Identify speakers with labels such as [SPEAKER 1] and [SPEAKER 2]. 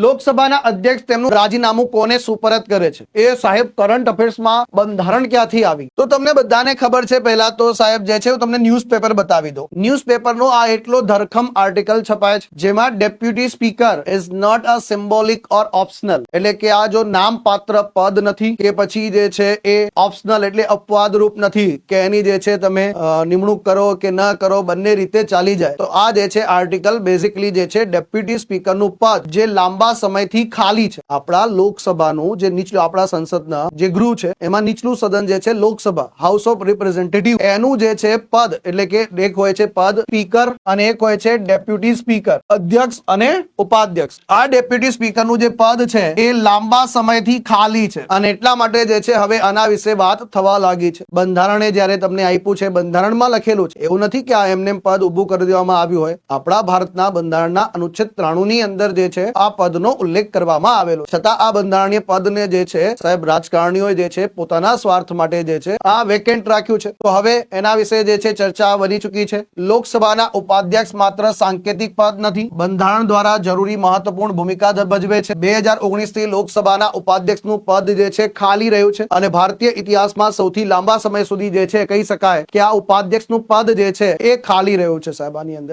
[SPEAKER 1] લોકસભાના અધ્યક્ષ તેમનું રાજીનામું કોને સુપરત કરે છે? એ સાહેબ કરંટ અફેર્સમાં બંધારણ ક્યાંથી આવી? તો તમને બધાને ખબર છે. પહેલા તો સાહેબ જે છે હું તમને ન્યૂઝપેપર બતાવી દઉં. ન્યૂઝપેપરનો આ એટલો ધરખમ આર્ટિકલ છપાય છે જેમાં deputy speaker is not a symbolic or optional, એટલે કે આ જો નામપાત્ર પદ નથી કે પછી જે છે એ ઓપ્શનલ એટલે અપવાદરૂપ નથી કે એની જે છે તમે નિમણૂક કરો કે ન કરો બંને રીતે ચાલી જાય. તો આ જે છે આર્ટિકલ બેઝિકલી જે છે ડેપ્યુટી સ્પીકરનું પદ જે લાંબા સમયથી ખાલી છે. આપણા લોકસભાનું જે નીચલું આપણા સંસદના જે ગૃહ છે એમાં નીચલું સદન જે છે લોકસભા, હાઉસ ઓફ રિપ્રેઝેન્ટેટિવ, એનું જે છે પદ એટલે કે એક હોય છે પદ સ્પીકર અને એક હોય છે ડેપ્યુટી સ્પીકર, અધ્યક્ષ અને ઉપાધ્યક્ષ. આ ડેપ્યુટી સ્પીકરનું જે પદ છે એ લાંબા સમયથી ખાલી છે અને એટલા માટે જે છે હવે આના વિશે વાત થવા લાગી છે. બંધારણે જ્યારે તમને આપ્યું છે, બંધારણમાં લખેલું છે, એવું નથી કે આ એમને પદ ઉભું કરી દેવામાં આવ્યું હોય. આપણા ભારતના બંધારણના અનુચ્છેદ 93 ની અંદર જે છે આ પદનો ઉલ્લેખ કરવામાં આવેલો. છતાં આ બંધારણીય પદને જે છે સાહેબ રાજકારણીઓ જે છે પોતાના સ્વાર્થ માટે જે છે આ વેકેન્ટ રાખ્યું છે. તો હવે એના વિશે જે છે ચર્ચા બની ચૂકી છે. લોકસભાના ઉપાધ્યક્ષ માત્ર સાંકેતિક પદ નથી, બંધારણ દ્વારા જરૂરી મહત્વપૂર્ણ ભૂમિકા ભજવે છે. 2019 થી લોકસભાના ઉપાધ્યક્ષનું પદ જે છે ખાલી રહ્યું છે અને ભારતીય ઇતિહાસમાં સૌથી લાંબા સમય સુધી જે છે કહી શકાય કે આ ઉપાધ્યક્ષનું પદ જે છે એ ખાલી રહ્યું છે સાહેબ આની અંદર.